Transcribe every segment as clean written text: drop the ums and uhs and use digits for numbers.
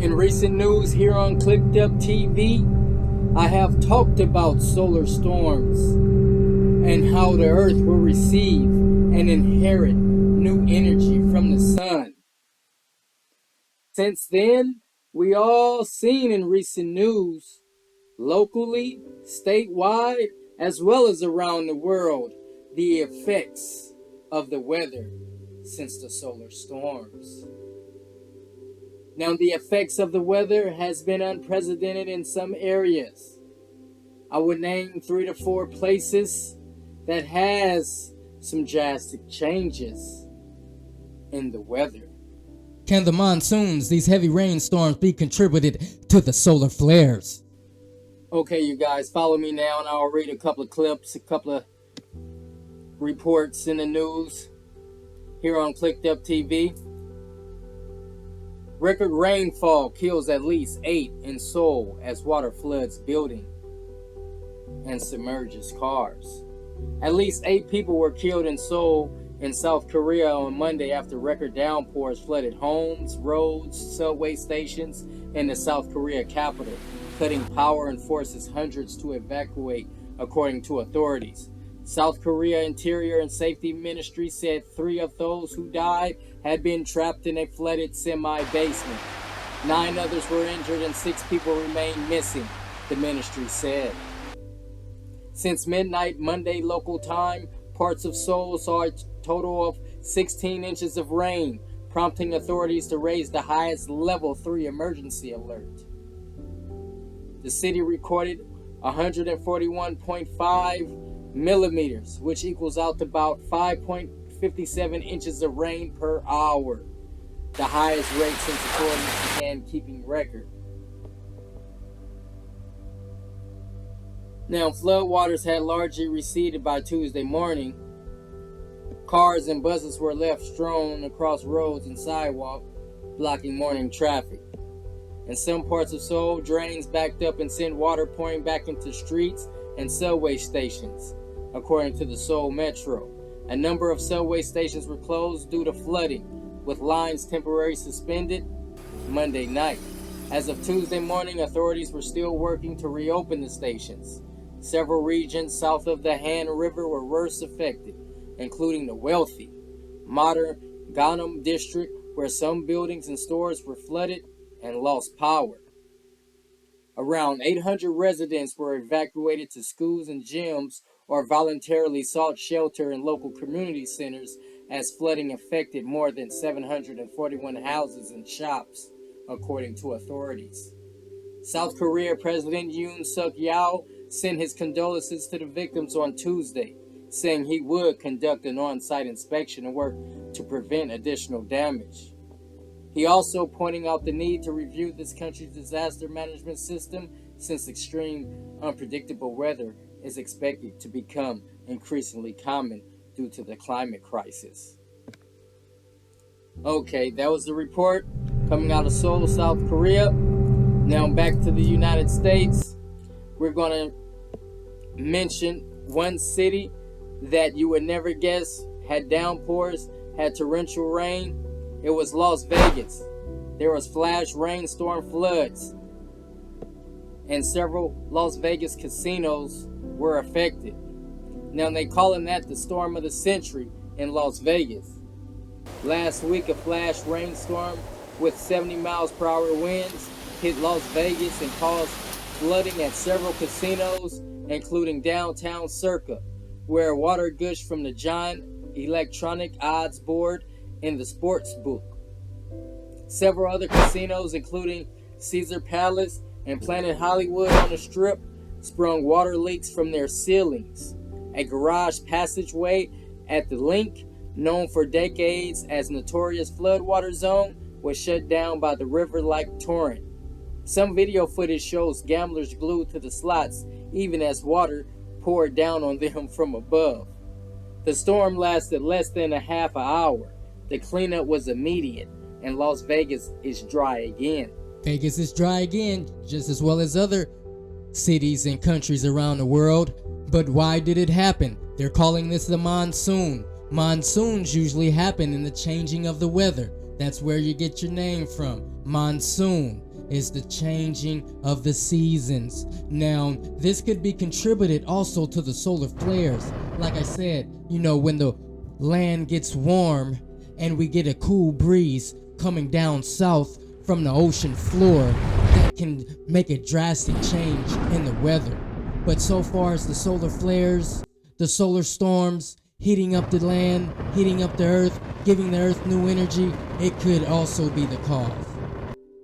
In recent news here on Clicked Up TV, I have talked about solar storms and how the Earth will receive and inherit new energy from the sun. Since then, we all seen in recent news, locally, statewide, as well as around the world, the effects of the weather since the solar storms. Now, the effects of the weather has been unprecedented in some areas. I would name 3 to 4 places that has some drastic changes in the weather. Can the monsoons, these heavy rainstorms, be contributed to the solar flares? Okay, you guys, follow me now and I'll read a couple of clips, a couple of reports in the news here on Clicked Up TV. Record rainfall kills at least 8 in Seoul as water floods building and submerges cars. At least 8 people were killed in Seoul in South Korea on Monday after record downpours flooded homes, roads, subway stations in the South Korea capital, cutting power and forces hundreds to evacuate, according to authorities. South Korea Interior and Safety Ministry said 3 of those who died had been trapped in a flooded semi-basement. 9 others were injured and 6 people remain missing, the ministry said. Since midnight Monday local time, parts of Seoul saw a total of 16 inches of rain, prompting authorities to raise the highest level 3 emergency alert. The city recorded 141.5 millimeters, which equals out to about 5.57 inches of rain per hour, the highest rate since authorities began keeping record. Now, floodwaters had largely receded by Tuesday morning. Cars and buses were left strewn across roads and sidewalks, blocking morning traffic. In some parts of Seoul, drains backed up and sent water pouring back into streets and subway stations, according to the Seoul Metro. A number of subway stations were closed due to flooding, with lines temporarily suspended Monday night. As of Tuesday morning, authorities were still working to reopen the stations. Several regions south of the Han River were worst affected, including the wealthy, modern Gangnam district, where some buildings and stores were flooded and lost power. Around 800 residents were evacuated to schools and gyms or voluntarily sought shelter in local community centers as flooding affected more than 741 houses and shops, according to authorities. South Korea President Yoon Suk-yeol sent his condolences to the victims on Tuesday, saying he would conduct an on-site inspection and work to prevent additional damage. He also pointing out the need to review this country's disaster management system since extreme, unpredictable weather is expected to become increasingly common due to the climate crisis. Okay, that was the report coming out of Seoul, South Korea. Now back to the United States. We're going to mention one city that you would never guess had downpours, had torrential rain. It was Las Vegas. There was flash rainstorm floods, and several Las Vegas casinos were affected. Now they calling that the storm of the century in Las Vegas. Last week, a flash rainstorm with 70 miles per hour winds hit Las Vegas and caused flooding at several casinos, including downtown Circa, where water gushed from the giant electronic odds board in the sports book. Several other casinos, including Caesar Palace and Planet Hollywood on the Strip, sprung water leaks from their ceilings. A garage passageway at the Link, known for decades as notorious floodwater zone, was shut down by the river-like torrent. Some video footage shows gamblers glued to the slots even as water poured down on them from above. The storm lasted less than a half an hour. The cleanup was immediate, and Las Vegas is dry again. Vegas is dry again, just as well as other cities and countries around the world. But why did it happen? They're calling this the monsoon. Monsoons usually happen in the changing of the weather. That's where you get your name from, monsoon. is the changing of the seasons. Now, this could be contributed also to the solar flares. Like I said, when the land gets warm and we get a cool breeze coming down south from the ocean floor, that can make a drastic change in the weather. But so far as the solar flares, the solar storms, heating up the land, heating up the earth, giving the earth new energy, it could also be the cause.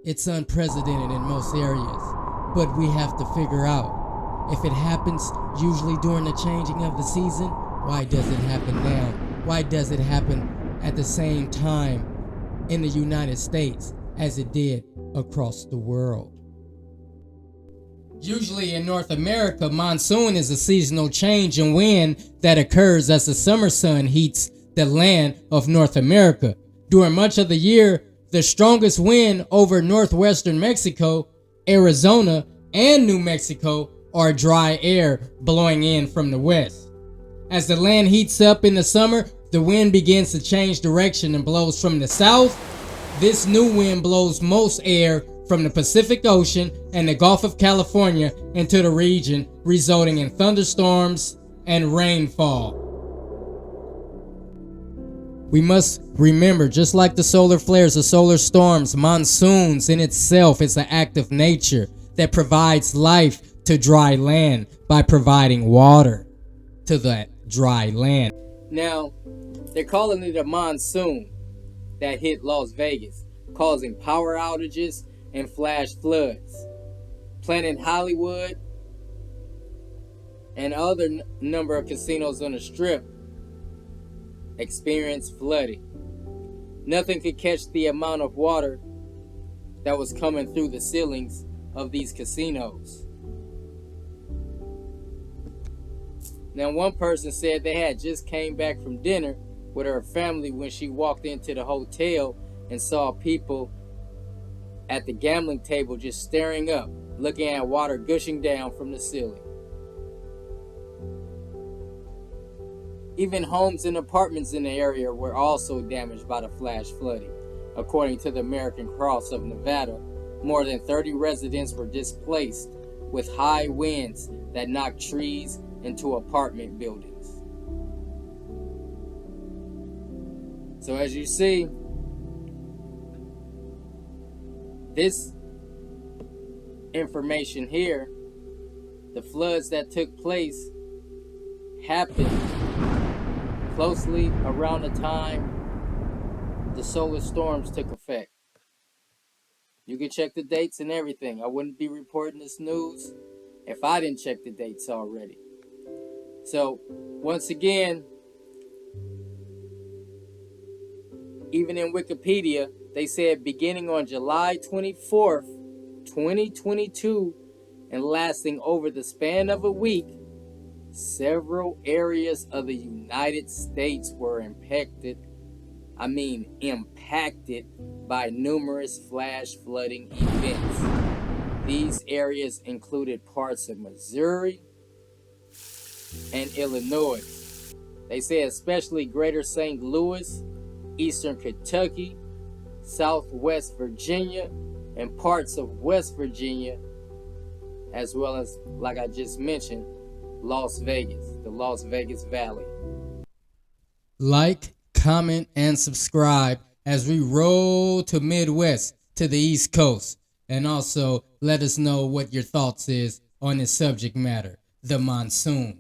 It's unprecedented in most areas, but we have to figure out if it happens usually during the changing of the season, why does it happen now? Why does it happen at the same time in the United States as it did across the world? Usually in North America, monsoon is a seasonal change in wind that occurs as the summer sun heats the land of North America. During much of the year, the strongest wind over northwestern Mexico, Arizona, and New Mexico are dry air blowing in from the west. As the land heats up in the summer, the wind begins to change direction and blows from the south. This new wind blows most air from the Pacific Ocean and the Gulf of California into the region, resulting in thunderstorms and rainfall. We must remember, just like the solar flares, the solar storms, monsoons in itself is an act of nature that provides life to dry land by providing water to that dry land. Now, they're calling it a monsoon that hit Las Vegas, causing power outages and flash floods. Planet Hollywood and other number of casinos on the Strip experienced flooding. Nothing could catch the amount of water that was coming through the ceilings of these casinos. Now, one person said they had just came back from dinner with her family when she walked into the hotel and saw people at the gambling table just staring up, looking at water gushing down from the ceiling. Even homes and apartments in the area were also damaged by the flash flooding. According to the American Cross of Nevada, more than 30 residents were displaced with high winds that knocked trees into apartment buildings. So as you see, this information here, the floods that took place happened closely around the time the solar storms took effect. You can check the dates and everything. I wouldn't be reporting this news if I didn't check the dates already. So, once again, even in Wikipedia, they said beginning on July 24th, 2022, and lasting over the span of a week, several areas of the United States were impacted by numerous flash flooding events. These areas included parts of Missouri and Illinois. They say especially greater St. Louis, eastern Kentucky, southwest Virginia, and parts of West Virginia, as well as, like I just mentioned, Las Vegas, the Las Vegas Valley. Like, comment, and subscribe as we roll to Midwest, to the East Coast. And also, let us know what your thoughts is on this subject matter, the monsoon.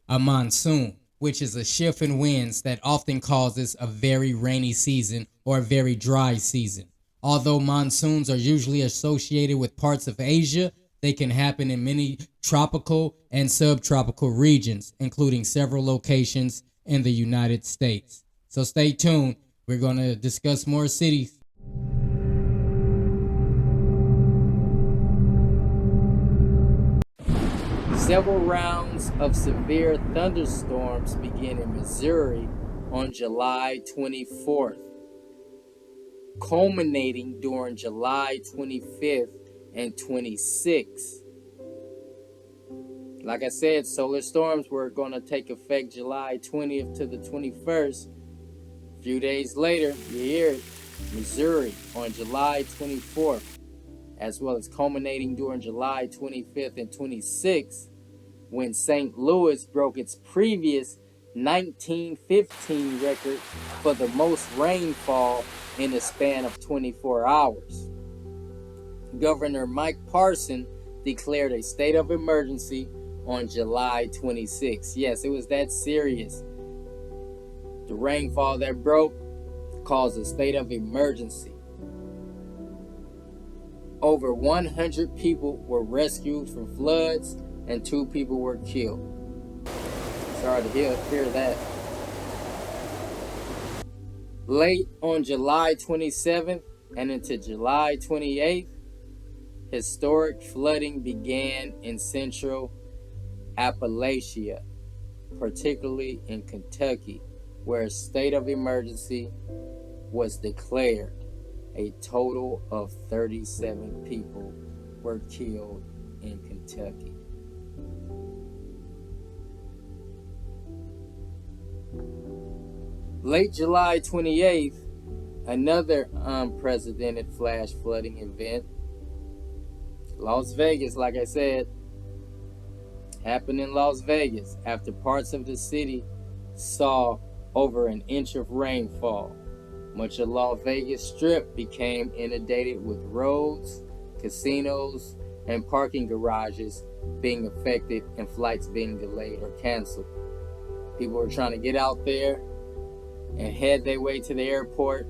A monsoon, which is a shift in winds that often causes a very rainy season or a very dry season. Although monsoons are usually associated with parts of Asia, they can happen in many tropical and subtropical regions, including several locations in the United States. So stay tuned. We're going to discuss more cities. Several rounds of severe thunderstorms began in Missouri on July 24th, culminating during July 25th and 26th. Like I said, solar storms were going to take effect July 20th to the 21st. A few days later, you hear it, Missouri on July 24th. as well as culminating during July 25th and 26th, when St. Louis broke its previous 1915 record for the most rainfall in a span of 24 hours. Governor Mike Parson declared a state of emergency on July 26. Yes, it was that serious. The rainfall that broke caused a state of emergency. Over 100 people were rescued from floods and 2 people were killed. Sorry to hear that. Late on July 27th and into July 28th, historic flooding began in central Appalachia, particularly in Kentucky, where a state of emergency was declared. A total of 37 people were killed in Kentucky. Late July 28th, another unprecedented flash flooding event. Las Vegas, like I said, happened in Las Vegas after parts of the city saw over an inch of rainfall. Much of Las Vegas Strip became inundated with roads, casinos, and parking garages being affected and flights being delayed or canceled. People were trying to get out there and head their way to the airport.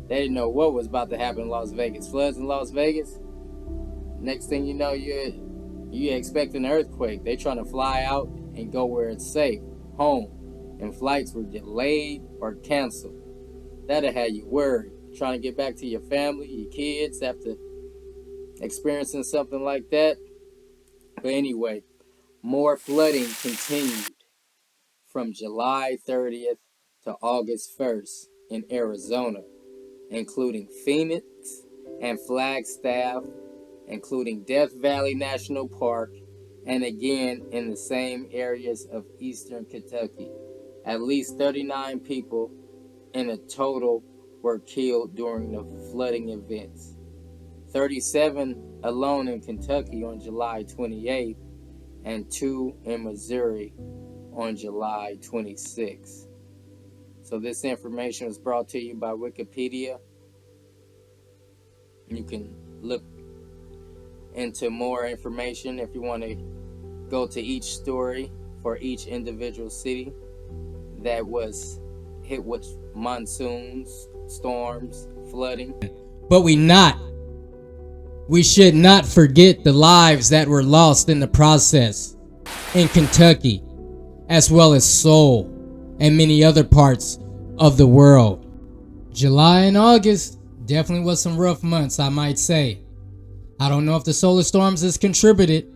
They didn't know what was about to happen in Las Vegas. Floods in Las Vegas. Next thing you know, you're expecting an earthquake. They're trying to fly out and go where it's safe, home. And flights were delayed or canceled. That'll have you worried. Trying to get back to your family, your kids after experiencing something like that. But anyway, more flooding continued from July 30th to August 1st in Arizona, including Phoenix and Flagstaff, including Death Valley National Park, and again in the same areas of eastern Kentucky. At least 39 people in a total were killed during the flooding events. 37 alone in Kentucky on July 28th, and 2 in Missouri on July 26th. So this information was brought to you by Wikipedia. You can look into more information if you want to go to each story for each individual city that was hit with monsoons, storms, flooding. But we should not forget the lives that were lost in the process in Kentucky, as well as Seoul and many other parts of the world. July and August definitely was some rough months, I might say. I don't know if the solar storms has contributed,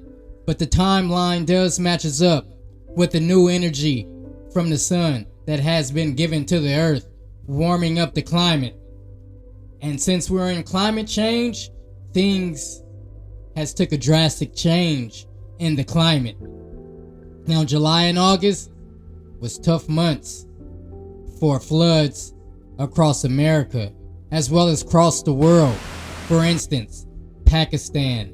but the timeline does matches up with the new energy from the sun that has been given to the earth, warming up the climate. And since we're in climate change, things has took a drastic change in the climate. Now, July and August was tough months for floods across America, as well as across the world. For instance, Pakistan,